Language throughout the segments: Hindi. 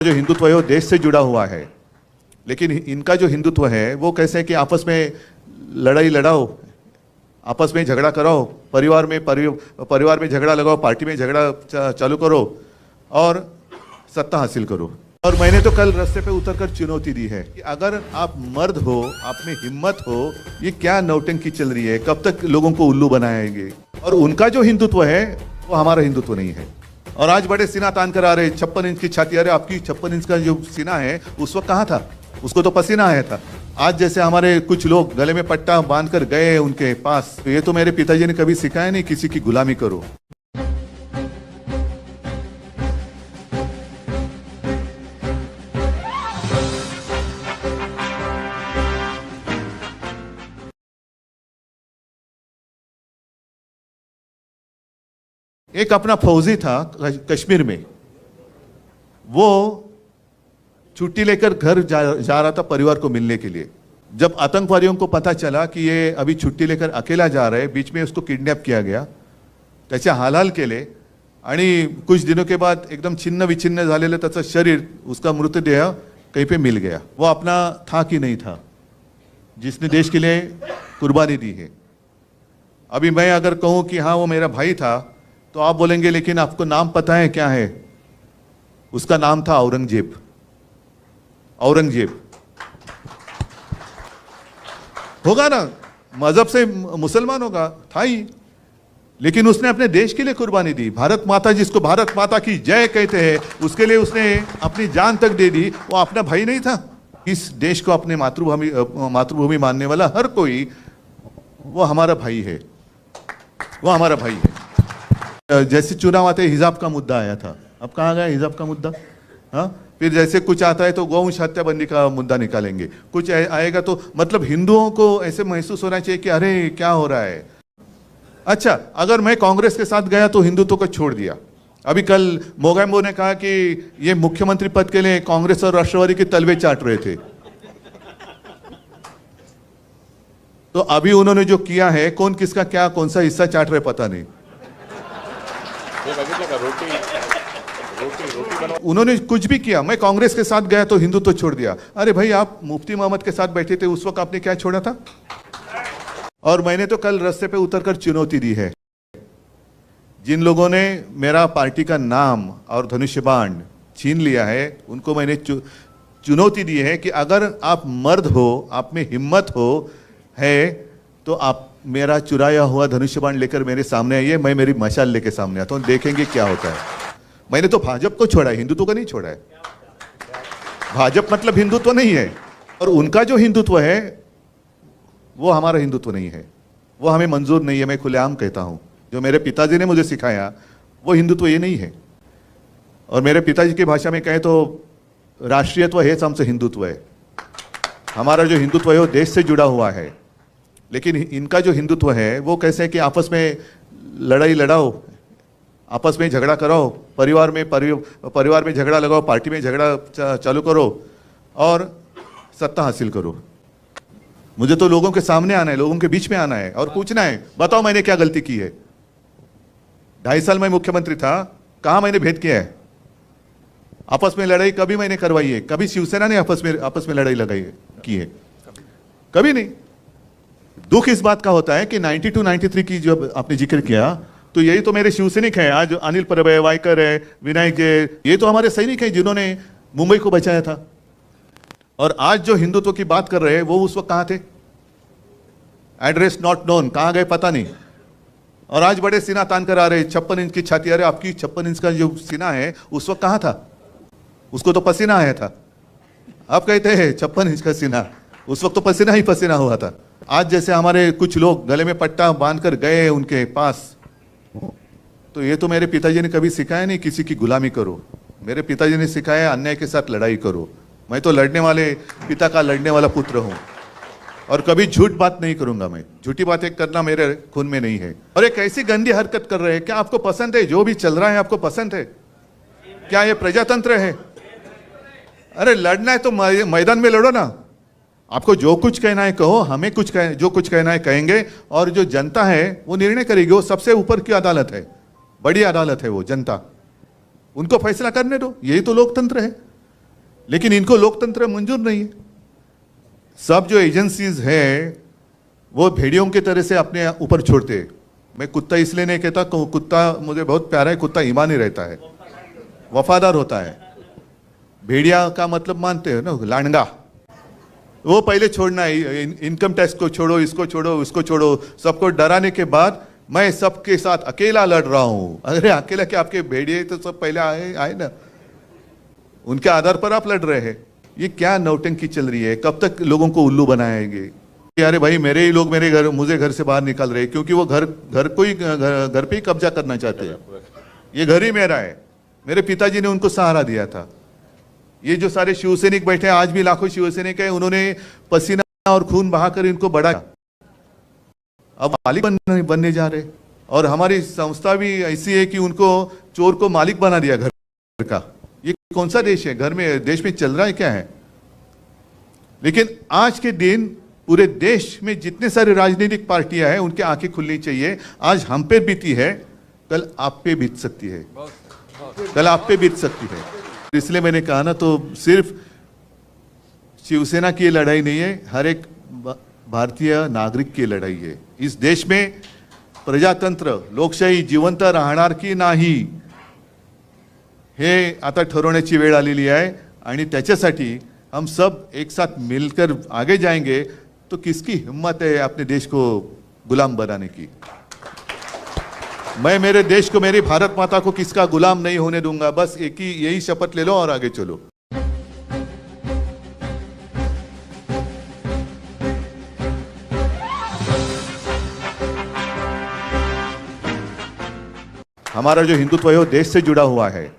जो हिंदुत्व है वो देश से जुड़ा हुआ है, लेकिन इनका जो हिंदुत्व है वो कैसे है कि आपस में लड़ाई लड़ाओ, आपस में झगड़ा कराओ, परिवार में झगड़ा लगाओ, पार्टी में झगड़ा चालू करो और सत्ता हासिल करो। और मैंने तो कल रास्ते पे उतरकर चुनौती दी है कि अगर आप मर्द हो, आप में हिम्मत हो, ये क्या नौटंकी चल रही है, कब तक लोगों को उल्लू बनाएंगे। और उनका जो हिंदुत्व है वो हमारा हिंदुत्व नहीं है। और आज बड़े सीना तान कर आ रहे, 56 इंच की छाती। अरे आपकी 56 इंच का जो सीना है उस वक्त कहाँ था? उसको तो पसीना आया था। आज जैसे हमारे कुछ लोग गले में पट्टा बांध कर गए उनके पास, तो ये तो मेरे पिताजी ने कभी सिखाया नहीं किसी की गुलामी करो। एक अपना फौजी था कश्मीर में, वो छुट्टी लेकर घर जा रहा था परिवार को मिलने के लिए। जब आतंकवादियों को पता चला कि ये अभी छुट्टी लेकर अकेला जा रहा है, बीच में उसको किडनॅप किया गया, त्याचे हालहाल केले आणि कुछ दिनों के बाद एकदम छिन्न विछिन्न झालेलं त्याचं शरीर, उसका मृतदेह कहीं पे मिल गया। वो अपना था कि नहीं था जिसने देश के लिए कुर्बानी दी है। अभी मैं अगर कहूँ कि हाँ वो मेरा भाई था, तो आप बोलेंगे लेकिन आपको नाम पता है क्या है? उसका नाम था औरंगजेब। औरंगजेब होगा ना, मजहब से मुसलमान होगा, था ही, लेकिन उसने अपने देश के लिए कुर्बानी दी। भारत माता, जिसको भारत माता की जय कहते हैं, उसके लिए उसने अपनी जान तक दे दी। वो अपना भाई नहीं था? इस देश को अपने मातृभूमि मानने वाला हर कोई वो हमारा भाई है, वो हमारा भाई है। जैसे चुनाव आते हिजाब का मुद्दा आया था, अब कहाँ गया हिजाब का मुद्दा? हाँ, फिर जैसे कुछ आता है तो गौवंश हत्याबंदी का मुद्दा निकालेंगे, कुछ आएगा तो मतलब हिंदुओं को ऐसे महसूस होना चाहिए कि अरे क्या हो रहा है। अच्छा, अगर मैं कांग्रेस के साथ गया तो हिंदुत्व को छोड़ दिया। अभी कल मोगैम्बो ने कहा कि ये मुख्यमंत्री पद के लिए कांग्रेस और राष्ट्रवादी के तलवे चाट रहे थे। तो अभी उन्होंने जो किया है, कौन किसका क्या कौन सा हिस्सा चाट रहे पता नहीं। उन्होंने कुछ भी किया, मैं कांग्रेस के साथ गया तो हिंदुत्व छोड़ दिया। अरे भाई, आप मुफ्ती मोहम्मद के साथ बैठे थे, उस वक्त आपने क्या छोड़ा था? और मैंने तो कल रास्ते पे उतरकर चुनौती दी है, जिन लोगों ने मेरा पार्टी का नाम और धनुष्य बाण छीन लिया है, उनको मैंने चुनौती दी है कि अगर आप मर्द हो, आप में हिम्मत हो है, तो आप मेरा चुराया हुआ धनुष्य बाण लेकर मेरे सामने आइए, मैं मेरी मशाल लेके सामने आता हूं, देखेंगे क्या होता है। मैंने तो भाजपा को छोड़ा है, हिंदुत्व को नहीं छोड़ा है। भाजपा मतलब हिंदुत्व नहीं है, और उनका जो हिंदुत्व है वो हमारा हिंदुत्व नहीं है, वो हमें मंजूर नहीं है। मैं खुलेआम कहता हूं, जो मेरे पिताजी ने मुझे सिखाया वो हिंदुत्व ये नहीं है। और मेरे पिताजी की भाषा में कहें तो राष्ट्रीयत्व हेच आमचं हिंदुत्व है। हमारा जो हिंदुत्व है वो देश से जुड़ा हुआ है, लेकिन इनका जो हिंदुत्व है वो कैसे है कि आपस में लड़ाई लड़ाओ, आपस में झगड़ा कराओ, परिवार में झगड़ा लगाओ, पार्टी में झगड़ा चालू करो और सत्ता हासिल करो। मुझे तो लोगों के सामने आना है, लोगों के बीच में आना है और पूछना है, बताओ मैंने क्या गलती की है? 2.5 साल मैं मुख्यमंत्री था, कहां मैंने भेद किया है? आपस में लड़ाई कभी मैंने करवाई है? कभी शिवसेना ने आपस में लड़ाई लगाई की है? कभी नहीं। दुख इस बात का होता है कि 92-93 की जो आपने जिक्र किया, तो यही तो मेरे शिवसैनिक हैं। आज अनिल परब है, वायकर है, विनायक जय, ये तो हमारे सैनिक हैं जिन्होंने मुंबई को बचाया था। और आज जो हिंदुत्व की बात कर रहे हैं वो उस वक्त कहां थे? एड्रेस नॉट नोन, कहां गए पता नहीं। और आज बड़े सीना तान कर आ रहे, 56 इंच की छाती। अरे आपकी 56 इंच का जो सीना है उस वक्त कहां था? उसको तो पसीना आया था। आप कहते हैं 56 इंच का सीना, उस वक्त तो पसीना ही पसीना हुआ था। आज जैसे हमारे कुछ लोग गले में पट्टा बांध कर गए उनके पास, तो ये तो मेरे पिताजी ने कभी सिखाया नहीं किसी की गुलामी करो। मेरे पिताजी ने सिखाया अन्याय के साथ लड़ाई करो। मैं तो लड़ने वाले पिता का लड़ने वाला पुत्र हूं, और कभी झूठ बात नहीं करूंगा। मैं झूठी बातें करना मेरे खून में नहीं है। और एक ऐसी गंदी हरकत कर रहे हैं, क्या आपको पसंद है? जो भी चल रहा है आपको पसंद है क्या? ये प्रजातंत्र है? अरे लड़ना है तो मैदान में लड़ो ना। आपको जो कुछ कहना है कहो, हमें जो कुछ कहना है कहेंगे, और जो जनता है वो निर्णय करेगी। वो सबसे ऊपर की अदालत है, बड़ी अदालत है वो जनता, उनको फैसला करने दो। यही तो लोकतंत्र है। लेकिन इनको लोकतंत्र मंजूर नहीं है। सब जो एजेंसीज है वो भेड़ियों की तरह से अपने ऊपर छोड़ते हैं। मैं कुत्ता इसलिए नहीं कहता, कुत्ता मुझे बहुत प्यारा है, कुत्ता ईमानी रहता है, वफादार होता है। भेड़िया का मतलब मानते हो ना, लांडगा। वो पहले छोड़ना है, इनकम टैक्स को छोड़ो, इसको छोड़ो, उसको छोड़ो, सबको डराने के बाद मैं सबके साथ अकेला लड़ रहा हूं। अरे अकेला क्या, आपके भेड़िए तो सब पहले आए ना, उनके आधार पर आप लड़ रहे हैं। ये क्या नौटंकी चल रही है? कब तक लोगों को उल्लू बनाएंगे? अरे भाई मेरे ही लोग मुझे घर से बाहर निकाल रहे हैं क्योंकि वो घर पे ही कब्जा करना चाहते हैं। ये घर ही मेरा है, मेरे पिताजी ने उनको सहारा दिया था। ये जो सारे शिवसैनिक बैठे हैं, आज भी लाखों शिवसैनिक है, उन्होंने पसीना और खून बहाकर इनको बढ़ाया। अब मालिक बनने जा रहे। और हमारी संस्था भी ऐसी है कि उनको चोर को मालिक बना दिया घर का। ये कौन सा देश है? देश में चल रहा है क्या है? लेकिन आज के दिन पूरे देश में जितने सारे राजनीतिक पार्टियां हैं उनकी आंखें खुलनी चाहिए। आज हम पे बीती है, कल आप पे बीत सकती है, कल आप पे बीत सकती है। इसलिए मैंने कहा ना, तो सिर्फ शिवसेना की लड़ाई नहीं है, हर एक भारतीय नागरिक की लढाई आहे। इस देश में प्रजातंत्र लोकशाही जिवंत राहणार की नाही हे आता ठरवण्याची वेळ आलेली आहे। आणि त्याच्यासाठी हम सब एक साथ मिलकर आगे जाएंगे तो किसकी हिम्मत है अपने देश को गुलाम बनाने की? मैं मेरे देश को, मेरी भारत माता को किसका गुलाम नहीं होने दूंगा। बस यही शपथ ले लो और आगे चलो। हमारा जो हिंदुत्व है वो देश से जुड़ा हुआ है,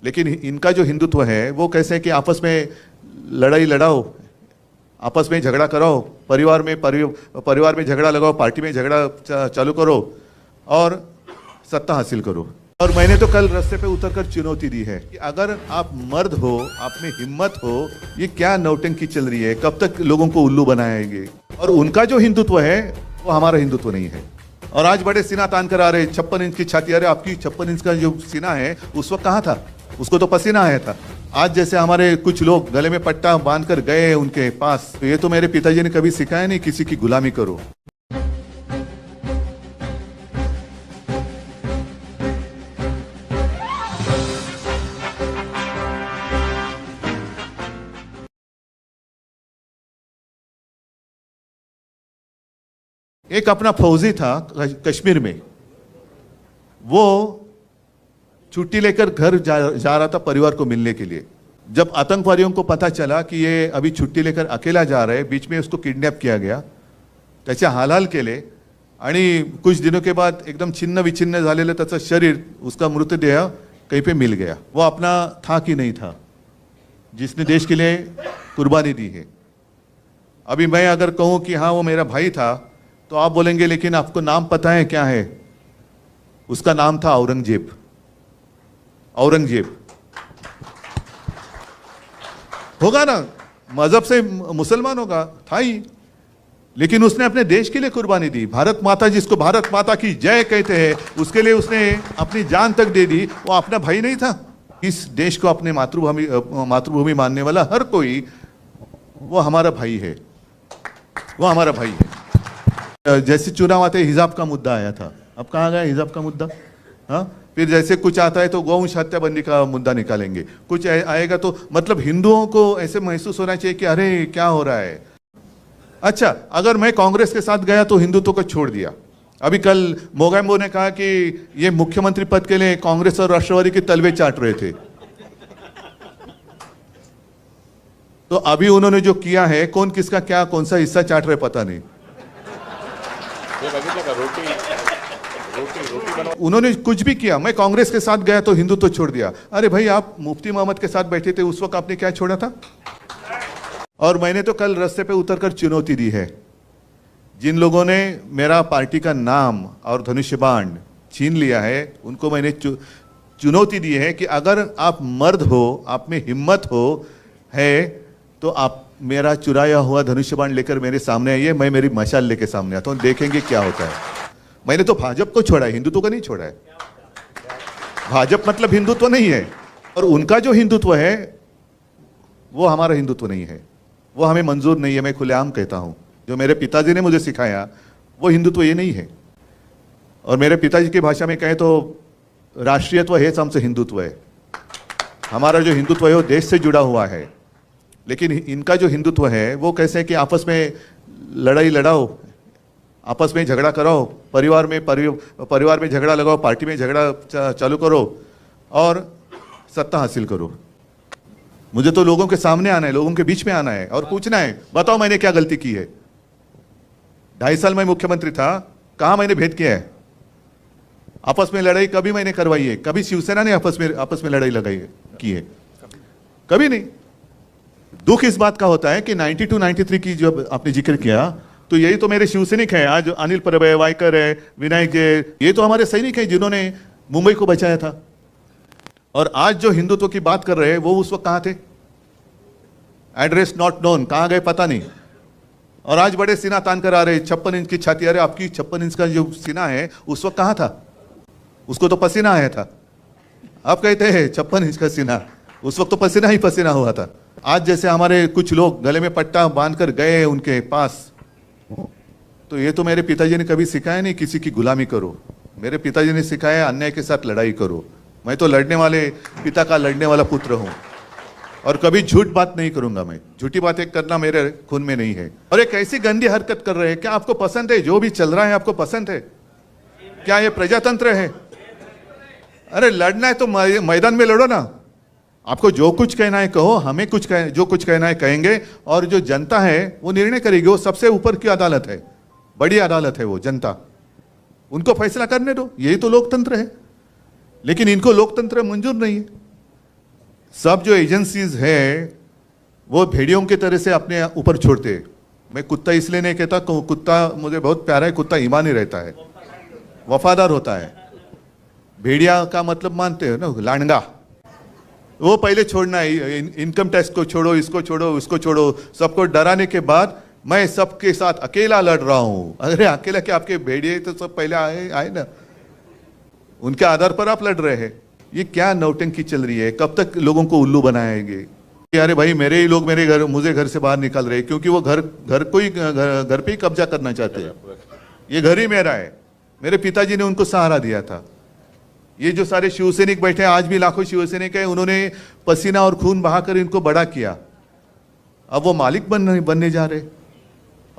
लेकिन इनका जो हिंदुत्व है वो कैसे है कि आपस में लड़ाई लड़ाओ, आपस में झगड़ा कराओ, परिवार में झगड़ा लगाओ, पार्टी में झगड़ा चालू करो और सत्ता हासिल करो। और मैंने तो कल रास्ते पे उतरकर चुनौती दी है कि अगर आप मर्द हो, आप में हिम्मत हो, ये क्या नौटंकी चल रही है? कब तक लोगों को उल्लू बनाएंगे? और उनका जो हिंदुत्व है वो हमारा हिंदुत्व नहीं है। और आज बड़े सीना तान कर आ रहे, 56 इंच की छाती। अरे आपकी 56 इंच का जो सीना है उस वक्त कहाँ था? उसको तो पसीना आया था। आज जैसे हमारे कुछ लोग गले में पट्टा बांध कर गए उनके पास, तो ये तो मेरे पिताजी ने कभी सिखाया नहीं किसी की गुलामी करो। एक अपना फौजी था कश्मीर में, वो छुट्टी लेकर घर जा रहा था परिवार को मिलने के लिए। जब आतंकवादियों को पता चला कि ये अभी छुट्टी लेकर अकेला जा रहे, बीच में उसको किडनैप किया गया, त्याचे हालहाल केले आणि कुछ दिनों के बाद एकदम छिन्न विछिन्न झालेलं त्याचं शरीर, उसका मृतदेह कहीं पे मिल गया। वो अपना था कि नहीं था जिसने देश के लिए कुर्बानी दी है। अभी मैं अगर कहूं कि हाँ वो मेरा भाई था तो आप बोलेंगे लेकिन आपको नाम पता है क्या है? उसका नाम था औरंगजेब। औरंगजेब होगा ना, मजहब से मुसलमान होगा, था ही, लेकिन उसने अपने देश के लिए कुर्बानी दी। भारत माता, जिसको भारत माता की जय कहते हैं, उसके लिए उसने अपनी जान तक दे दी। वो अपना भाई नहीं था? इस देश को अपने मातृभूमि मानने वाला हर कोई वो हमारा भाई है, वो हमारा भाई है। जैसे चुनाव आते हिजाब का मुद्दा आया था, अब कहाँ गया हिजाब का मुद्दा? हाँ, फिर जैसे कुछ आता है तो गौवंश हत्याबंदी का मुद्दा निकालेंगे, कुछ आएगा तो मतलब हिंदुओं को ऐसे महसूस होना चाहिए कि अरे क्या हो रहा है। अच्छा, अगर मैं कांग्रेस के साथ गया तो हिंदुत्व को छोड़ दिया। अभी कल मोगैम्बो ने कहा कि ये मुख्यमंत्री पद के लिए कांग्रेस और राष्ट्रवादी के तलवे चाट रहे थे। तो अभी उन्होंने जो किया है, कौन किसका क्या कौन सा हिस्सा चाट रहे पता नहीं। उन्होंने कुछ भी किया, मैं कांग्रेस के साथ गया तो हिंदुत्व छोड़ दिया। अरे भाई आप मुफ्ती मोहम्मद के साथ बैठे थे, उस वक्त आपने क्या छोड़ा था? और मैंने तो कल रास्ते पे उतरकर चुनौती दी है। जिन लोगों ने मेरा पार्टी का नाम और धनुष्य बाण छीन लिया है, उनको मैंने चुनौती दी है कि अगर आप मर्द हो, आप में हिम्मत हो है, तो आप मेरा चुराया हुआ धनुष्य बाण लेकर मेरे सामने आइए, मैं मेरी मशाल लेके सामने आता हूं, देखेंगे क्या होता है। मैंने तो भाजपा को छोड़ा है, हिंदुत्व को नहीं छोड़ा है। भाजपा मतलब हिंदुत्व नहीं है। और उनका जो हिंदुत्व है वो हमारा हिंदुत्व नहीं है, वो हमें मंजूर नहीं है। मैं खुलेआम कहता हूँ, जो मेरे पिताजी ने मुझे सिखाया वो हिंदुत्व ये नहीं है। और मेरे पिताजी की भाषा में कहें तो राष्ट्रीयत्व है हमसे हिंदुत्व है। हमारा जो हिंदुत्व है वो देश से जुड़ा हुआ है, लेकिन इनका जो हिंदुत्व है वो कैसे है कि आपस में लड़ाई लड़ाओ, आपस में झगड़ा कराओ, परिवार में झगड़ा लगाओ, पार्टी में झगड़ा चालू करो और सत्ता हासिल करो। मुझे तो लोगों के सामने आना है, लोगों के बीच में आना है और पूछना है, बताओ मैंने क्या गलती की है। 2.5 साल मैं मुख्यमंत्री था, कहाँ मैंने भेद किया है? आपस में लड़ाई कभी मैंने करवाई है? कभी शिवसेना ने आपस में लड़ाई लगाई है, की है? कभी नहीं। दुख इस बात का होता है कि 92-93 की जब आपने जिक्र किया तो यही तो मेरे शिवसैनिक हैं। आज अनिल परब है, वायकर है, विनायक जी, ये तो हमारे सैनिक हैं जिन्होंने मुंबई को बचाया था। और आज जो हिंदुत्व की बात कर रहे हैं वो उस वक्त कहां थे? एड्रेस नॉट नोन, कहां गए पता नहीं। और आज बड़े सीना तान कर आ रहे, 56 इंच की छाती। अरे आपकी 56 इंच का जो सीना है उस वक्त कहां था? उसको तो पसीना आया था। आप कहते हैं 56 इंच का सीना, उस वक्त तो पसीना ही पसीना हुआ था। आज जैसे हमारे कुछ लोग गले में पट्टा बांधकर गए उनके पास, तो ये तो मेरे पिताजी ने कभी सिखाया नहीं किसी की गुलामी करो। मेरे पिताजी ने सिखाया अन्याय के साथ लड़ाई करो। मैं तो लड़ने वाले पिता का लड़ने वाला पुत्र हूं और कभी झूठ बात नहीं करूंगा। मैं झूठी बातें करना मेरे खून में नहीं है। और एक ऐसी गंदी हरकत कर रहे हैं, क्या आपको पसंद है? जो भी चल रहा है आपको पसंद है क्या? ये प्रजातंत्र है? अरे लड़ना है तो मैदान में लड़ो ना। आपको जो कुछ कहना है कहो, हमें जो कुछ कहना है कहेंगे, और जो जनता है वो निर्णय करेगी। वो सबसे ऊपर की अदालत है, बड़ी अदालत है वो जनता, उनको फैसला करने दो। यही तो लोकतंत्र है। लेकिन इनको लोकतंत्र मंजूर नहीं है। सब जो एजेंसीज है वो भेड़ियों की तरह से अपने ऊपर छोड़ते। मैं कुत्ता इसलिए नहीं कहता, कुत्ता मुझे बहुत प्यारा है, कुत्ता ईमानी रहता है, वफादार होता है। भेड़िया का मतलब मानते हो ना, लांडगा। वो पहले छोड़ना है, इनकम टैक्स को छोड़ो, इसको छोड़ो, उसको छोड़ो, सबको डराने के बाद मैं सबके साथ अकेला लड़ रहा हूं। अरे अकेला क्या, आपके भेड़िए तो सब पहले आए ना, उनके आधार पर आप लड़ रहे हैं। ये क्या नौटंकी चल रही है? कब तक लोगों को उल्लू बनाएंगे? अरे भाई मेरे ही लोग मुझे घर से बाहर निकाल रहे हैं क्योंकि वो घर पे ही कब्जा करना चाहते हैं। ये घर ही मेरा है, मेरे पिताजी ने उनको सहारा दिया था। ये जो सारे शिवसैनिक बैठे हैं, आज भी लाखों शिवसैनिक हैं, उन्होंने पसीना और खून बहाकर इनको बड़ा किया। अब वो मालिक बनने जा रहे।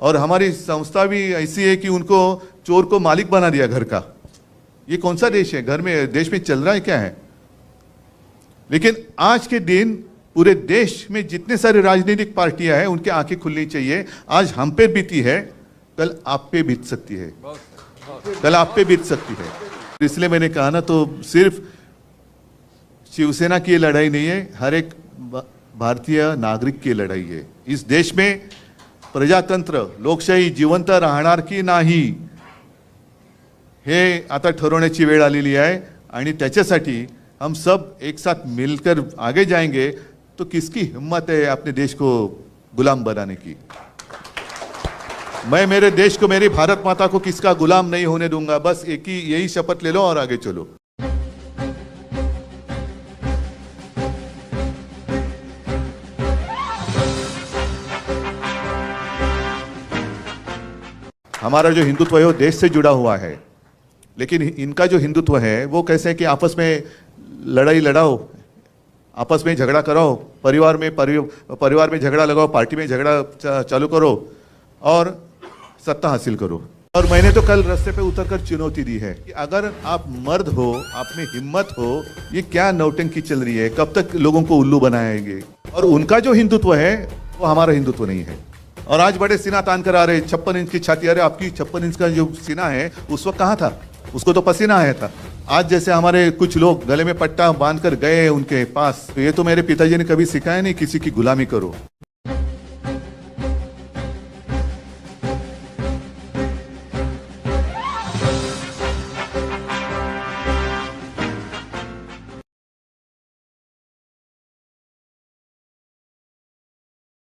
और हमारी संस्था भी ऐसी है कि उनको चोर को मालिक बना दिया घर का। ये कौन सा देश है? देश में चल रहा है क्या है? लेकिन आज के दिन पूरे देश में जितने सारे राजनीतिक पार्टियां हैं उनकी आंखें खुलनी चाहिए। आज हम पे बीती है, कल आप पे बीत सकती है, कल आप पे बीत सकती है। इसलिए मैंने कहा ना, तो सिर्फ शिवसेना की लड़ाई नहीं है, हर एक भारतीय नागरिक की लढाई आहे। इस देश में प्रजातंत्र लोकशाही जिवंत राहणार की नाही हे आता ठरवण्याची वेळ आलेली आहे आणि त्याच्यासाठी हम सब एक साथ मिलकर आगे जाएंगे तो किसकी हिम्मत है अपने देश को गुलाम बनाने की। मैं मेरे देश को, मेरी भारत माता को किसका गुलाम नहीं होने दूंगा। बस यही शपथ ले लो और आगे चलो। हमारा जो हिंदुत्व है वो देश से जुड़ा हुआ है, लेकिन इनका जो हिंदुत्व है वो कैसे है कि आपस में लड़ाई लड़ाओ, आपस में झगड़ा कराओ, परिवार में झगड़ा लगाओ, पार्टी में झगड़ा चालू करो और सत्ता हासिल करो। और मैंने तो कल रास्ते पे उतरकर चुनौती दी है कि अगर आप मर्द हो, आप में हिम्मत हो, ये क्या नौटंकी चल रही है? कब तक लोगों को उल्लू बनाएंगे? और उनका जो हिंदुत्व है वो हमारा हिंदुत्व नहीं है। और आज बड़े सीना तान कर आ रहे, 56 इंच की छाती। अरे आपकी 56 इंच का जो सीना है उस वक्त कहाँ था? उसको तो पसीना आया था। आज जैसे हमारे कुछ लोग गले में पट्टा बांधकर गए उनके पास, तो ये तो मेरे पिताजी ने कभी सिखाया नहीं किसी की गुलामी करो।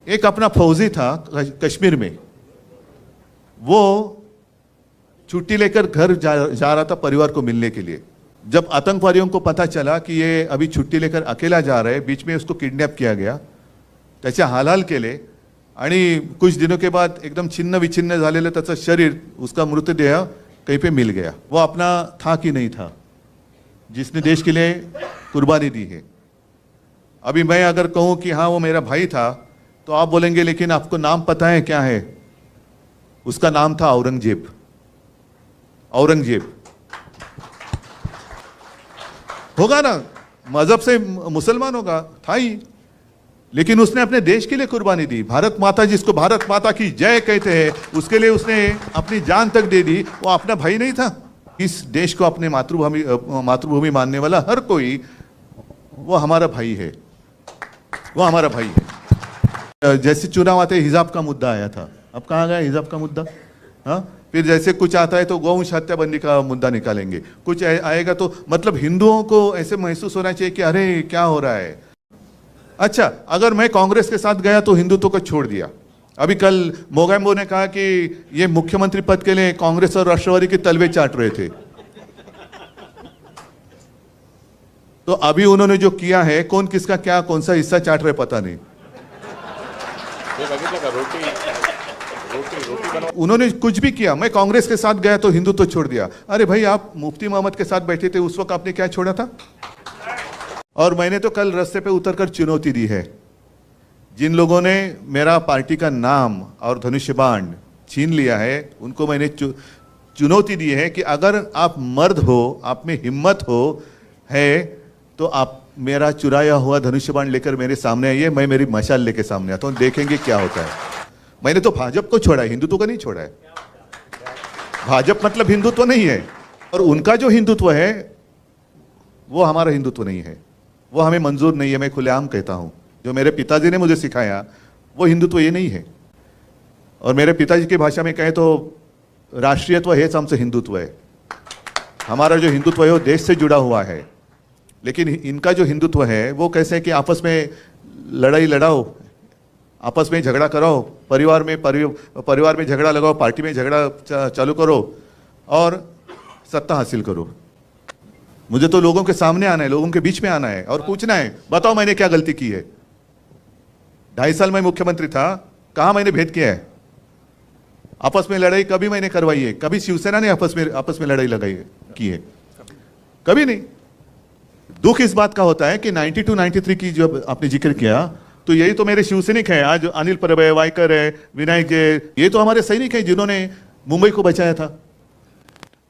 एक अपना फौजी था कश्मीर में, वो छुट्टी लेकर घर जा रहा था परिवार को मिलने के लिए। जब आतंकवादियों को पता चला कि ये अभी छुट्टी लेकर अकेला जा रहा है, बीच में उसको किडनैप किया गया, त्याचे हालहाल केले आणि कुछ दिनों के बाद एकदम छिन्न विछिन्न झालेलं त्याचं शरीर, उसका मृतदेह कहीं पे मिल गया। वो अपना था कि नहीं था, जिसने देश के लिए कुर्बानी दी है। अभी मैं अगर कहूं कि हाँ वो मेरा भाई था, तो आप बोलेंगे लेकिन आपको नाम पता है क्या है? उसका नाम था औरंगजेब। औरंगजेब होगा ना, मजहब से मुसलमान होगा, था ही, लेकिन उसने अपने देश के लिए कुर्बानी दी। भारत माता, जिसको भारत माता की जय कहते हैं, उसके लिए उसने अपनी जान तक दे दी। वो अपना भाई नहीं था? इस देश को अपने मातृभूमि मानने वाला हर कोई, वो हमारा भाई है, वो हमारा भाई है। जैसे चुनाव आते हिजाब का मुद्दा आया था, अब कहाँ गया हिजाब का मुद्दा? हाँ, फिर जैसे कुछ आता है तो गौवंश हत्याबंदी का मुद्दा निकालेंगे, कुछ आएगा तो मतलब हिंदुओं को ऐसे महसूस होना चाहिए कि अरे क्या हो रहा है। अच्छा, अगर मैं कांग्रेस के साथ गया तो हिंदुत्व को छोड़ दिया। अभी कल मोगैम्बो ने कहा कि ये मुख्यमंत्री पद के लिए कांग्रेस और राष्ट्रवादी के तलवे चाट रहे थे। तो अभी उन्होंने जो किया है, कौन किसका क्या कौन सा हिस्सा चाट रहे पता नहीं। उन्होंने कुछ भी किया, मैं कांग्रेस के साथ गया तो हिंदुत्व छोड़ दिया। अरे भाई, आप मुफ्ती मोहम्मद के साथ बैठे थे, उस वक्त आपने क्या छोड़ा था? और मैंने तो कल रास्ते पे उतरकर चुनौती दी है, जिन लोगों ने मेरा पार्टी का नाम और धनुष्य बाण छीन लिया है, उनको मैंने चुनौती दी है कि अगर आप मर्द हो, आप में हिम्मत हो है, तो आप मेरा चुराया हुआ धनुष्य बाण लेकर मेरे सामने आइए, मैं मेरी मशाल लेके सामने आता हूं, देखेंगे क्या होता है। मैंने तो भाजपा को छोड़ा है, हिंदुत्व को नहीं छोड़ा है। भाजपा मतलब हिंदुत्व नहीं है, और उनका जो हिंदुत्व है वो हमारा हिंदुत्व नहीं है, वो हमें मंजूर नहीं है। मैं खुलेआम कहता हूं, जो मेरे पिताजी ने मुझे सिखाया वो हिंदुत्व ये नहीं है। और मेरे पिताजी की भाषा में कहें तो राष्ट्रीयत्व है हमसे हिंदुत्व है। हमारा जो हिंदुत्व है वो देश से जुड़ा हुआ है, लेकिन इनका जो हिंदुत्व है वो कैसे है कि आपस में लड़ाई लड़ाओ, आपस में झगड़ा कराओ, परिवार में झगड़ा लगाओ, पार्टी में झगड़ा चालू करो और सत्ता हासिल करो। मुझे तो लोगों के सामने आना है, लोगों के बीच में आना है और पूछना है, बताओ मैंने क्या गलती की है। 2.5 साल मैं मुख्यमंत्री था, कहां मैंने भेद किया है? आपस में लड़ाई कभी मैंने करवाई है? कभी शिवसेना ने आपस में लड़ाई लगाई की है? कभी नहीं। दुख इस बात का होता है कि 92-93 की जो आपने जिक्र किया, तो यही तो मेरे शिवसैनिक हैं। आज अनिल परब है, वायकर है, विनायक जी, ये तो हमारे सैनिक हैं जिन्होंने मुंबई को बचाया था।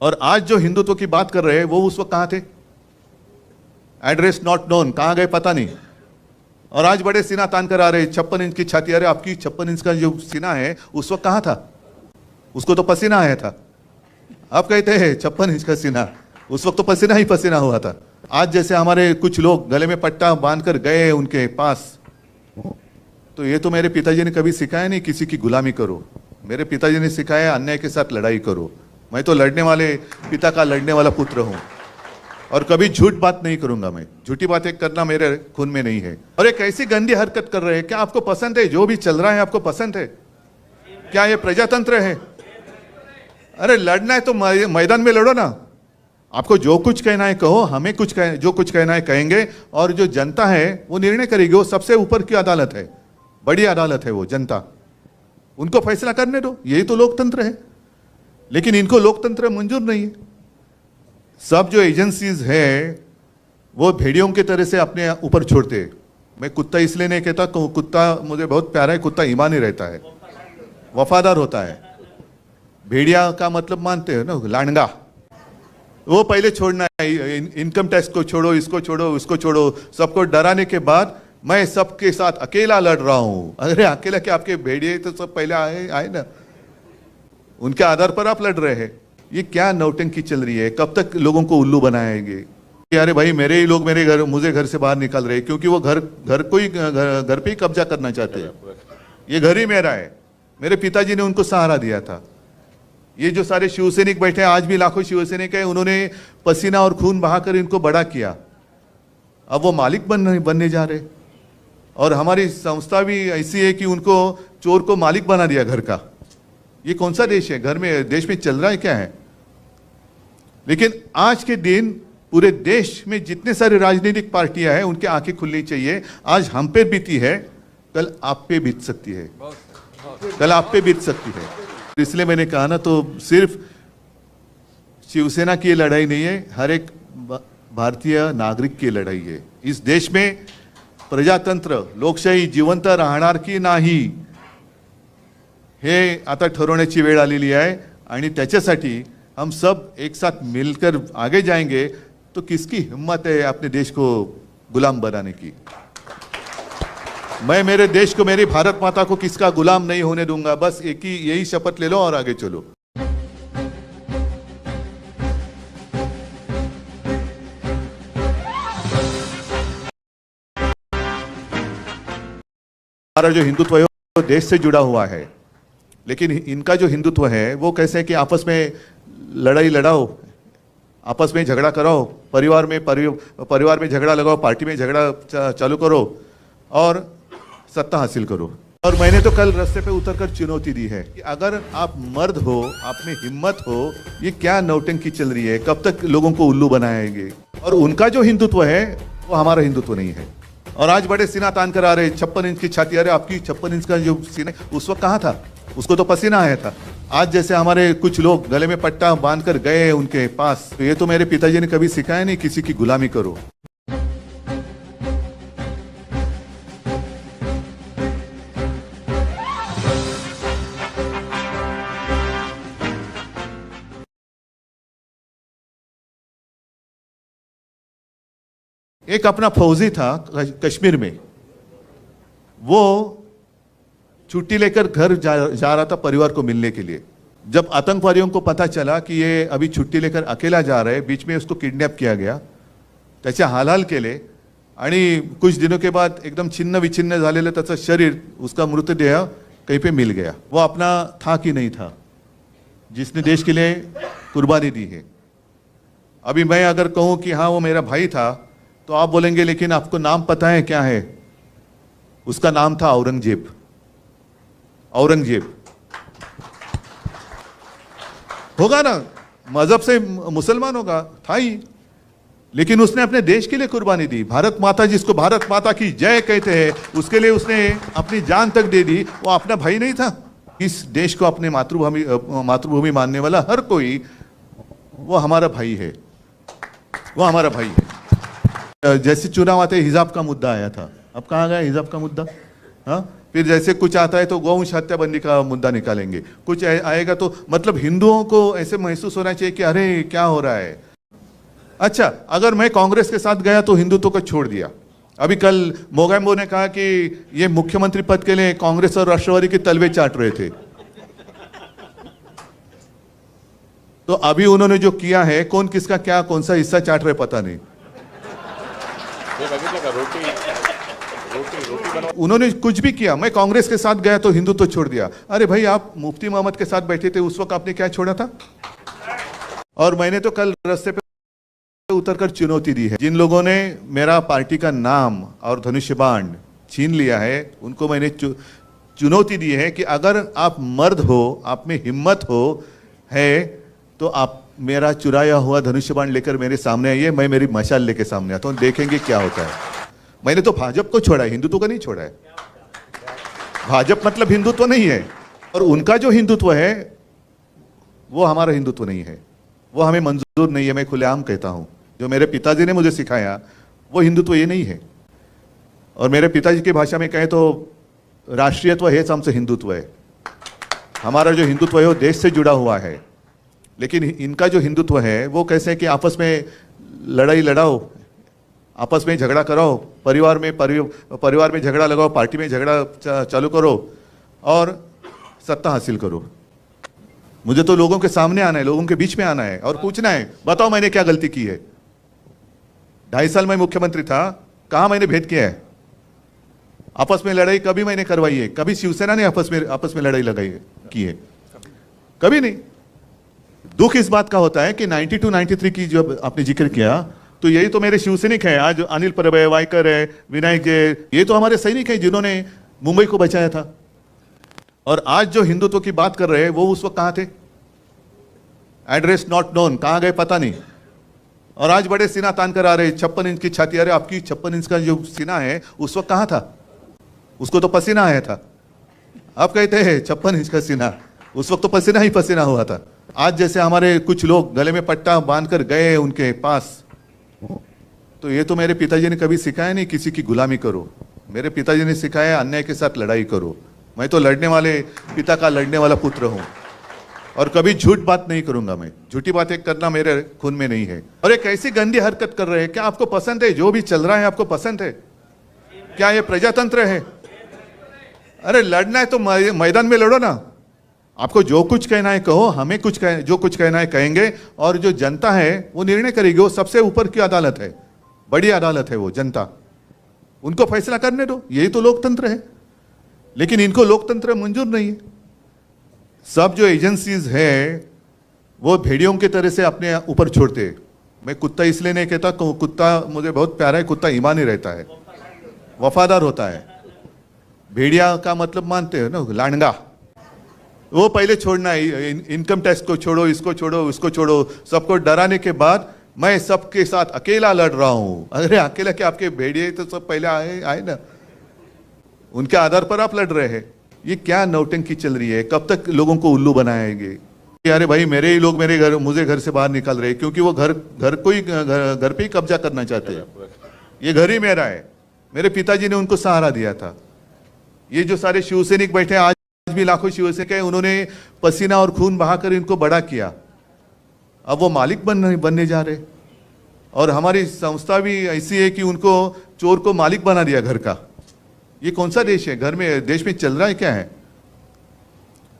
और आज जो हिंदुत्व की बात कर रहे हैं वो उस वक्त कहां थे? एड्रेस नॉट नोन, कहां गए पता नहीं। और आज बड़े सीना तान कर आ रहे, 56 इंच की छाती। अरे आपकी 56 इंच का जो सीना है उस वक्त कहां था? उसको तो पसीना आया था। आप कहते हैं 56 इंच का सीना, उस वक्त तो पसीना ही पसीना हुआ था। आज जैसे हमारे कुछ लोग गले में पट्टा बांधकर गए उनके पास, तो ये तो मेरे पिताजी ने कभी सिखाया नहीं किसी की गुलामी करो। मेरे पिताजी ने सिखाया अन्याय के साथ लड़ाई करो। मैं तो लड़ने वाले पिता का लड़ने वाला पुत्र हूं, और कभी झूठ बात नहीं करूंगा। मैं झूठी बातें करना मेरे खून में नहीं है। और एक ऐसी गंदी हरकत कर रहे हैं, क्या आपको पसंद है? जो भी चल रहा है आपको पसंद है क्या? ये प्रजातंत्र है? अरे लड़ना है तो मैदान में लड़ो ना। आपको जो कुछ कहना है कहो, हमें जो कुछ कहना है कहेंगे, और जो जनता है वो निर्णय करेगी। वो सबसे ऊपर की अदालत है, बड़ी अदालत है वो जनता, उनको फैसला करने दो। यही तो लोकतंत्र है। लेकिन इनको लोकतंत्र मंजूर नहीं है। सब जो एजेंसीज है वो भेड़ियों की तरह से अपने ऊपर छोड़ते हैं। मैं कुत्ता इसलिए नहीं कहता, कुत्ता मुझे बहुत प्यारा है, कुत्ता ईमानी रहता है, वफादार होता है। भेड़िया का मतलब मानते हो ना, लांडगा। वो पहले छोड़ना है, इनकम टैक्स को छोड़ो, इसको छोड़ो, उसको छोड़ो, सबको डराने के बाद मैं सबके साथ अकेला लड़ रहा हूं। अरे अकेला क्या, आपके भेड़िए तो सब पहले आए ना, उनके आधार पर आप लड़ रहे हैं। ये क्या नौटंकी चल रही है? कब तक लोगों को उल्लू बनाएंगे? अरे भाई मेरे ही लोग मुझे घर से बाहर निकाल रहे हैं क्योंकि वो घर पे ही कब्जा करना चाहते हैं। ये घर ही मेरा है। मेरे पिताजी ने उनको सहारा दिया था। ये जो सारे शिवसैनिक बैठे हैं, आज भी लाखों शिवसैनिक है, उन्होंने पसीना और खून बहाकर इनको बड़ा किया। अब वो मालिक बनने जा रहे। और हमारी संस्था भी ऐसी है कि उनको चोर को मालिक बना दिया घर का। ये कौन सा देश है? देश में चल रहा है क्या है? लेकिन आज के दिन पूरे देश में जितने सारे राजनीतिक पार्टियां हैं उनकी आंखें खुलनी चाहिए। आज हम पे बीती है, कल आप पे बीत सकती है, कल आप पे बीत सकती है। इसलिए मैंने कहा ना, तो सिर्फ शिवसेना की लड़ाई नहीं है, हर एक भारतीय नागरिक की लढाई आहे। इस देश में प्रजातंत्र लोकशाही जिवंत राहणार की नाही हे आता ठरवण्याची वेळ आलेली आहे आणि त्याच्यासाठी हम सब एक साथ मिलकर आगे जाएंगे। तो किसकी हिम्मत है अपने देश को गुलाम बनाने की? मैं मेरे देश को, मेरी भारत माता को किसका गुलाम नहीं होने दूंगा। बस एक ही यही शपथ ले लो और आगे चलो। हमारा जो हिंदुत्व है वो देश से जुड़ा हुआ है, लेकिन इनका जो हिंदुत्व है वो कैसे है कि आपस में लड़ाई लड़ाओ, आपस में झगड़ा कराओ, परिवार में झगड़ा लगाओ, पार्टी में झगड़ा चालू करो और सत्ता हासिल करो। और मैंने तो कल रास्ते पे उतरकर चुनौती दी है कि अगर आप मर्द हो, आप में हिम्मत हो, ये क्या नौटंकी चल रही है, कब तक लोगों को उल्लू बनाएंगे? और उनका जो हिंदुत्व है वो हमारा हिंदुत्व नहीं है। और आज बड़े सीना तान कर आ रहे, 56 इंच की छाती। अरे आपकी 56 इंच का जो सीना उस वक्त कहाँ था? उसको तो पसीना आया था। आज जैसे हमारे कुछ लोग गले में पट्टा बांधकर गए उनके पास, तो ये तो मेरे पिताजी ने कभी सिखाया नहीं किसी की गुलामी करो। एक अपना फौजी था कश्मीर में, वो छुट्टी लेकर घर जा रहा था परिवार को मिलने के लिए। जब आतंकवादियों को पता चला कि ये अभी छुट्टी लेकर अकेला जा रहे, बीच में उसको किडनैप किया गया, त्याचे हालहाल केले आणि कुछ दिनों के बाद एकदम छिन्न विछिन्न झालेलं त्याचं शरीर, उसका मृतदेह कहीं पे मिल गया। वो अपना था कि नहीं था जिसने देश के लिए कुर्बानी दी है। अभी मैं अगर कहूं कि हाँ वो मेरा भाई था, तो आप बोलेंगे लेकिन आपको नाम पता है क्या है? उसका नाम था औरंगजेब। औरंगजेब होगा ना, मजहब से मुसलमान होगा, था ही, लेकिन उसने अपने देश के लिए कुर्बानी दी। भारत माता, जिसको भारत माता की जय कहते हैं, उसके लिए उसने अपनी जान तक दे दी। वो अपना भाई नहीं था? इस देश को अपने मातृभूमि मानने वाला हर कोई वो हमारा भाई है, वो हमारा भाई है। जैसे चुनाव आते हिजाब का मुद्दा आया था, अब कहाँ गया हिजाब का मुद्दा? हाँ, फिर जैसे कुछ आता है तो गौवंश हत्याबंदी का मुद्दा निकालेंगे, कुछ आएगा तो मतलब हिंदुओं को ऐसे महसूस होना चाहिए कि अरे क्या हो रहा है। अच्छा, अगर मैं कांग्रेस के साथ गया तो हिंदुत्व को छोड़ दिया। अभी कल मोगैम्बो ने कहा कि ये मुख्यमंत्री पद के लिए कांग्रेस और राष्ट्रवादी के तलवे चाट रहे थे। तो अभी उन्होंने जो किया है, कौन किसका क्या कौन सा हिस्सा चाट रहे पता नहीं। उन्होंने कुछ भी किया, मैं कांग्रेस के साथ गया तो हिंदुत्व छोड़ दिया। अरे भाई, आप मुफ्ती मोहम्मद के साथ बैठे थे, उस वक्त आपने क्या छोड़ा था? और मैंने तो कल रास्ते पे उतरकर चुनौती दी है। जिन लोगों ने मेरा पार्टी का नाम और धनुष्य बाण छीन लिया है, उनको मैंने चुनौती दी है कि अगर आप मर्द हो, आप में हिम्मत हो है, तो आप मेरा चुराया हुआ धनुष्य बाण लेकर मेरे सामने आइए, मैं मेरी मशाल लेकर सामने आता हूं, देखेंगे क्या होता है। मैंने तो भाजपा को छोड़ा है, हिंदुत्व को नहीं छोड़ा है। भाजपा मतलब हिंदुत्व नहीं है, और उनका जो हिंदुत्व है वो हमारा हिंदुत्व नहीं है, वो हमें मंजूर नहीं है। मैं खुलेआम कहता हूं, जो मेरे पिताजी ने मुझे सिखाया वो हिंदुत्व ये नहीं है। और मेरे पिताजी की भाषा में कहें तो राष्ट्रीयत्व हेच आमचं हिंदुत्व है। हमारा जो हिंदुत्व है वो देश से जुड़ा हुआ है, लेकिन इनका जो हिंदुत्व है वो कैसे है कि आपस में लड़ाई लड़ाओ, आपस में झगड़ा कराओ, परिवार में झगड़ा लगाओ, पार्टी में झगड़ा चालू करो और सत्ता हासिल करो। मुझे तो लोगों के सामने आना है, लोगों के बीच में आना है और पूछना है, बताओ मैंने क्या गलती की है? 2.5 साल मैं मुख्यमंत्री था, कहां मैंने भेद किया है? आपस में लड़ाई कभी मैंने करवाई है? कभी शिवसेना ने आपस में लड़ाई लगाई है की है? कभी नहीं। दुख इस बात का होता है कि 92-93 की जो आपने जिक्र किया, तो यही तो मेरे शिवसैनिक हैं। आज अनिल परब है, वायकर है, विनायक जय, ये तो हमारे सैनिक हैं जिन्होंने मुंबई को बचाया था। और आज जो हिंदुत्व की बात कर रहे हैं वो उस वक्त कहां थे? एड्रेस नॉट नोन, कहां गए पता नहीं। और आज बड़े सीना तान कर आ रहे, 56 इंच की छाती। अरे आपकी 56 इंच का जो सीना है उस वक्त कहां था? उसको तो पसीना आया था। आप कहते हैं 56 इंच का सीना, उस वक्त तो पसीना ही पसीना हुआ था। आज जैसे हमारे कुछ लोग गले में पट्टा बांधकर गए उनके पास, तो ये तो मेरे पिताजी ने कभी सिखाया नहीं किसी की गुलामी करो। मेरे पिताजी ने सिखाया अन्याय के साथ लड़ाई करो। मैं तो लड़ने वाले पिता का लड़ने वाला पुत्र हूं और कभी झूठ बात नहीं करूंगा। मैं झूठी बातें करना मेरे खून में नहीं है। और एक ऐसी गंदी हरकत कर रहे हैं, क्या आपको पसंद है? जो भी चल रहा है आपको पसंद है क्या? ये प्रजातंत्र है? अरे लड़ना है तो मैदान में लड़ो ना। आपको जो कुछ कहना है कहो, हमें जो कुछ कहना है कहेंगे, और जो जनता है वो निर्णय करेगी। वो सबसे ऊपर की अदालत है, बड़ी अदालत है वो जनता, उनको फैसला करने दो। यही तो लोकतंत्र है। लेकिन इनको लोकतंत्र मंजूर नहीं है। सब जो एजेंसीज है वो भेड़ियों की तरह से अपने ऊपर छोड़ते हैं। मैं कुत्ता इसलिए नहीं कहता, कुत्ता मुझे बहुत प्यारा है, कुत्ता ईमानी रहता है, वफादार होता है। भेड़िया का मतलब मानते हो ना, लांडगा। वो पहले छोड़ना है, इनकम टैक्स को छोड़ो, इसको छोड़ो, उसको छोड़ो, सबको डराने के बाद मैं सबके साथ अकेला लड़ रहा हूं। अरे अकेला क्या, आपके भेड़िए तो सब पहले आए ना, उनके आधार पर आप लड़ रहे हैं। ये क्या नौटंकी चल रही है? कब तक लोगों को उल्लू बनाएंगे? अरे भाई मेरे ही लोग मुझे घर से बाहर निकाल रहे हैं क्योंकि वो घर पे ही कब्जा करना चाहते हैं। ये घर ही मेरा है, मेरे पिताजी ने उनको सहारा दिया था। ये जो सारे शिवसैनिक बैठे हैं, आज भी लाखों शिवसैनिक हैं, उन्होंने पसीना और खून बहाकर इनको बड़ा किया। अब वो मालिक बनने जा रहे। और हमारी संस्था भी ऐसी है कि उनको चोर को मालिक बना दिया घर का। ये कौन सा देश है? देश में चल रहा है क्या है?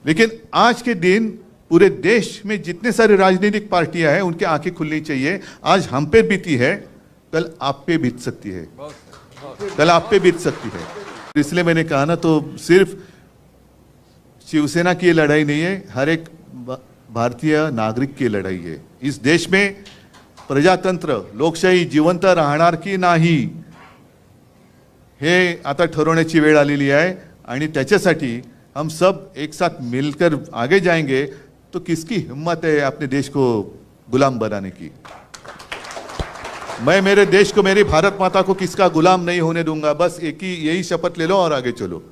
लेकिन आज के दिन पूरे देश में जितने सारे राजनीतिक पार्टियां हैं उनकी आंखें खुलनी चाहिए। आज हम पे बीती है, कल आप पे बीत सकती है, कल आप पे बीत सकती है। इसलिए मैंने कहा ना, तो सिर्फ शिवसेना की लड़ाई नहीं है, हर एक भारतीय नागरिक की लढाई आहे। इस देश में प्रजातंत्र लोकशाही जिवंत राहणार की नाही हे आता ठरवण्याची वेळ आलेली आहे। आणि त्याच्यासाठी हम सब एक साथ मिलकर आगे जाएंगे तो किसकी हिम्मत है अपने देश को गुलाम बनाने की? मैं मेरे देश को, मेरी भारत माता को किसका गुलाम नहीं होने दूंगा। बस यही शपथ ले लो और आगे चलो।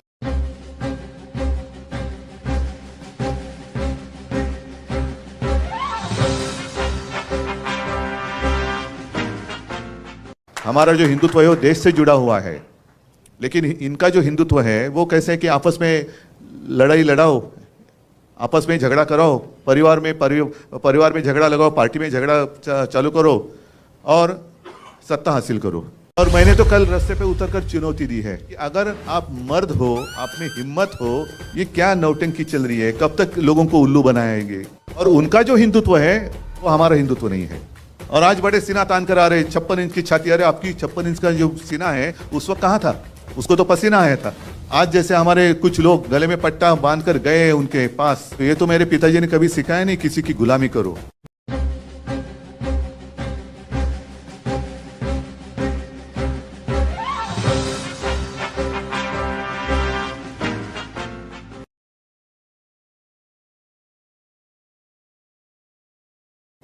हमारा जो हिंदुत्व है वो देश से जुड़ा हुआ है, लेकिन इनका जो हिंदुत्व है वो कैसे है कि आपस में लड़ाई लड़ाओ, आपस में झगड़ा कराओ, परिवार में झगड़ा लगाओ, पार्टी में झगड़ा चालू करो और सत्ता हासिल करो। और मैंने तो कल रास्ते पे उतरकर चुनौती दी है कि अगर आप मर्द हो, आप में हिम्मत हो, ये क्या नौटंकी चल रही है? कब तक लोगों को उल्लू बनाएंगे? और उनका जो हिंदुत्व है वो हमारा हिंदुत्व नहीं है। और आज बड़े सीना तान कर आ रहे, 56 इंच की छाती। अरे आपकी 56 इंच का जो सीना है उस वक्त कहाँ था? उसको तो पसीना आया था। आज जैसे हमारे कुछ लोग गले में पट्टा बांधकर गए उनके पास, तो ये तो मेरे पिताजी ने कभी सिखाया नहीं किसी की गुलामी करो।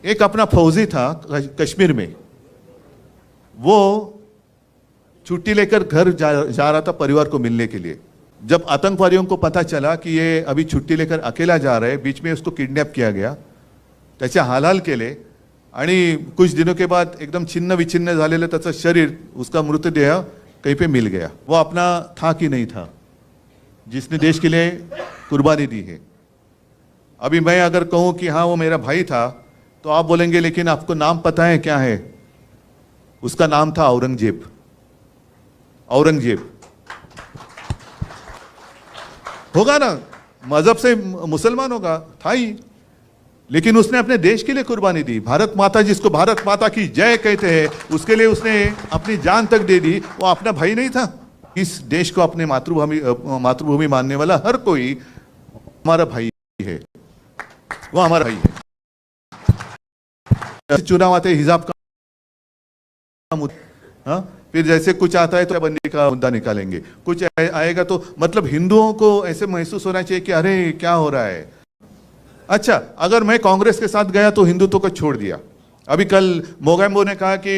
एक अपना फौजी था कश्मीर में, वो छुट्टी लेकर घर जा रहा था परिवार को मिलने के लिए। जब आतंकवादियों को पता चला कि ये अभी छुट्टी लेकर अकेला जा रहे, बीच में उसको किडनैप किया गया, त्याचे हालहाल केले आणि कुछ दिनों के बाद एकदम छिन्न विछिन्न झालेलं त्याचं शरीर, उसका मृतदेह कहीं पे मिल गया। वो अपना था कि नहीं था जिसने देश के लिए कुर्बानी दी है। अभी मैं अगर कहूं कि हाँ वो मेरा भाई था, तो आप बोलेंगे लेकिन आपको नाम पता है क्या है? उसका नाम था औरंगजेब। औरंगजेब होगा ना, मजहब से मुसलमान होगा, था ही, लेकिन उसने अपने देश के लिए कुर्बानी दी। भारत माता, जिसको भारत माता की जय कहते हैं, उसके लिए उसने अपनी जान तक दे दी। वो अपना भाई नहीं था? इस देश को अपने मातृभूमि मानने वाला हर कोई हमारा भाई है, वो हमारा भाई है। चुनाव आते हिजाब का मुद्दा, फिर जैसे कुछ आता है तो बंदी का मुद्दा निकालेंगे, कुछ आएगा तो मतलब हिंदुओं को ऐसे महसूस होना चाहिए कि अरे क्या हो रहा है। अच्छा, अगर मैं कांग्रेस के साथ गया तो हिंदुत्व को छोड़ दिया। अभी कल मोगैम्बो ने कहा कि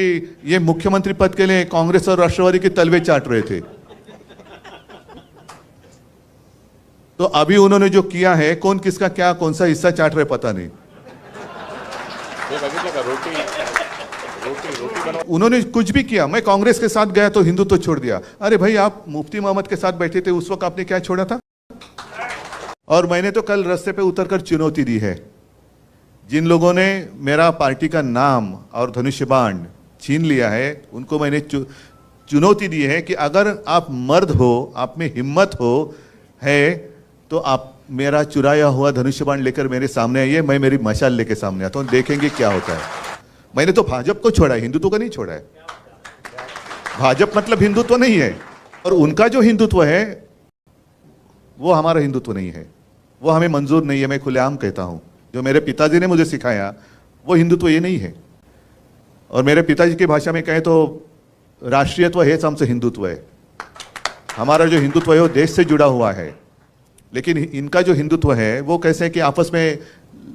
ये मुख्यमंत्री पद के लिए कांग्रेस और राष्ट्रवादी के तलवे चाट रहे थे। तो अभी उन्होंने जो किया है, कौन किसका क्या कौन सा हिस्सा चाट रहे पता नहीं। उन्होंने कुछ भी किया, मैं कांग्रेस के साथ गया तो हिंदुत्व छोड़ दिया। अरे भाई, आप मुफ्ती मोहम्मद के साथ बैठे थे, उस वक्त आपने क्या छोड़ा था? और मैंने तो कल रास्ते पे उतरकर चुनौती दी है, जिन लोगों ने मेरा पार्टी का नाम और धनुष्य बाण छीन लिया है, उनको मैंने चुनौती दी है कि अगर आप मर्द हो, आप में हिम्मत हो है, तो आप मेरा चुराया हुआ धनुष्य बाण लेकर मेरे सामने आइए, मैं मेरी मशाल लेके सामने आता हूं, देखेंगे क्या होता है। मैंने तो भाजपा को छोड़ा है, हिंदुत्व को नहीं छोड़ा है। भाजपा मतलब हिंदुत्व नहीं है, और उनका जो हिंदुत्व है वो हमारा हिंदुत्व नहीं है, वो हमें मंजूर नहीं है। मैं खुलेआम कहता हूं, जो मेरे पिताजी ने मुझे सिखाया वो हिंदुत्व ये नहीं है। और मेरे पिताजी की भाषा में कहें तो राष्ट्रीयत्व है हमसे हिंदुत्व है। हमारा जो हिंदुत्व है वो देश से जुड़ा हुआ है, लेकिन इनका जो हिंदुत्व है वो कैसे है कि आपस में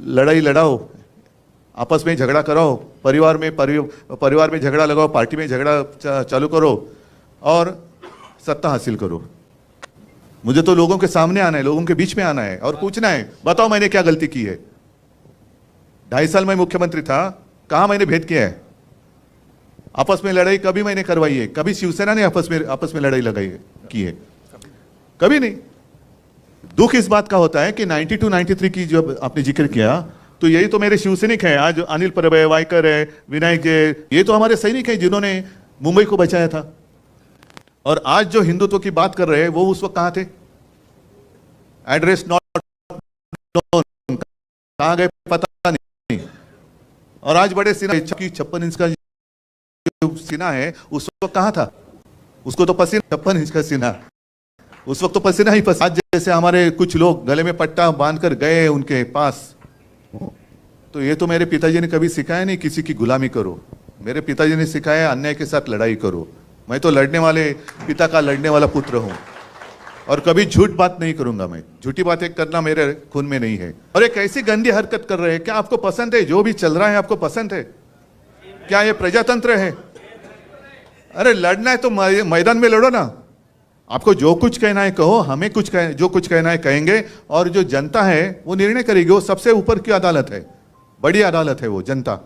लड़ाई लड़ाओ, आपस में झगड़ा कराओ, परिवार में झगड़ा लगाओ, पार्टी में झगड़ा चालू करो और सत्ता हासिल करो। मुझे तो लोगों के सामने आना है, लोगों के बीच में आना है और पूछना है, बताओ मैंने क्या गलती की है। 2.5 साल में मुख्यमंत्री था, कहां मैंने भेद किया है? आपस में लड़ाई कभी मैंने करवाई है? कभी शिवसेना ने आपस में लड़ाई लगाई की है? कभी नहीं। दुख इस बात का होता है कि 92-93 की जब आपने जिक्र किया, तो यही तो मेरे शिवसैनिक हैं। आज अनिल परब है, वायकर है, विनायक जय, ये तो हमारे सैनिक हैं जिन्होंने मुंबई को बचाया था। और आज जो हिंदुत्व की बात कर रहे हैं वो उस वक्त कहां थे? एड्रेस नॉट नोन, कहां गए पता नहीं। और आज बड़े सीना की 56 इंच का जो सीना है, उस वक्त कहां था? उसको तो पसीना, 56 इंच का सीना, उस वक्त तो पसीना ही पसीना। आज जैसे हमारे कुछ लोग गले में पट्टा बांधकर गए उनके पास, तो ये तो मेरे पिताजी ने कभी सिखाया नहीं किसी की गुलामी करो। मेरे पिताजी ने सिखाया अन्याय के साथ लड़ाई करो। मैं तो लड़ने वाले पिता का लड़ने वाला पुत्र हूं, और कभी झूठ बात नहीं करूंगा। मैं झूठी बातें करना मेरे खून में नहीं है। और एक ऐसी गंदी हरकत कर रहे हैं, क्या आपको पसंद है? जो भी चल रहा है आपको पसंद है क्या? ये प्रजातंत्र है? अरे लड़ना है तो मैदान में लड़ो ना। आपको जो कुछ कहना है कहो, हमें जो कुछ कहना है कहेंगे, और जो जनता है वो निर्णय करेगी। वो सबसे ऊपर की अदालत है, बड़ी अदालत है वो जनता,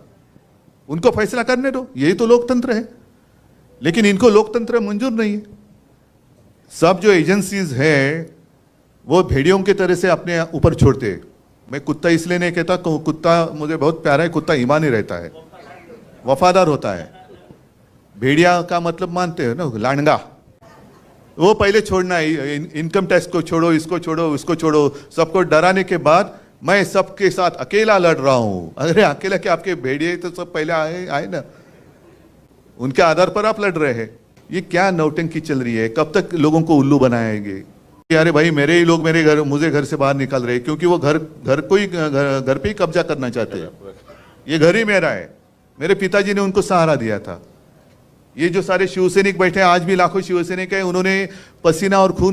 उनको फैसला करने दो। यही तो लोकतंत्र है। लेकिन इनको लोकतंत्र मंजूर नहीं है। सब जो एजेंसीज है वो भेड़ियों की तरह से अपने ऊपर छोड़ते हैं। मैं कुत्ता इसलिए नहीं कहता, कुत्ता मुझे बहुत प्यारा है, कुत्ता ईमानी रहता है, वफादार होता है। भेड़िया का मतलब मानते हो ना, लांडगा। वो पहले छोड़ना है, इनकम टैक्स को छोड़ो, इसको छोड़ो, उसको छोड़ो, सबको डराने के बाद मैं सबके साथ अकेला लड़ रहा हूं। अरे अकेला क्या, आपके भेड़िए तो सब पहले आए ना, उनके आधार पर आप लड़ रहे हैं। ये क्या नौटंकी चल रही है? कब तक लोगों को उल्लू बनाएंगे? अरे भाई, मेरे ही लोग मुझे घर से बाहर निकाल रहे हैं क्योंकि वो घर पे ही कब्जा करना चाहते हैं। ये घर ही मेरा है, मेरे पिताजी ने उनको सहारा दिया था। ये जो सारे शिवसैनिक बैठे हैं, आज भी लाखों शिवसैनिक है, उन्होंने पसीना और खून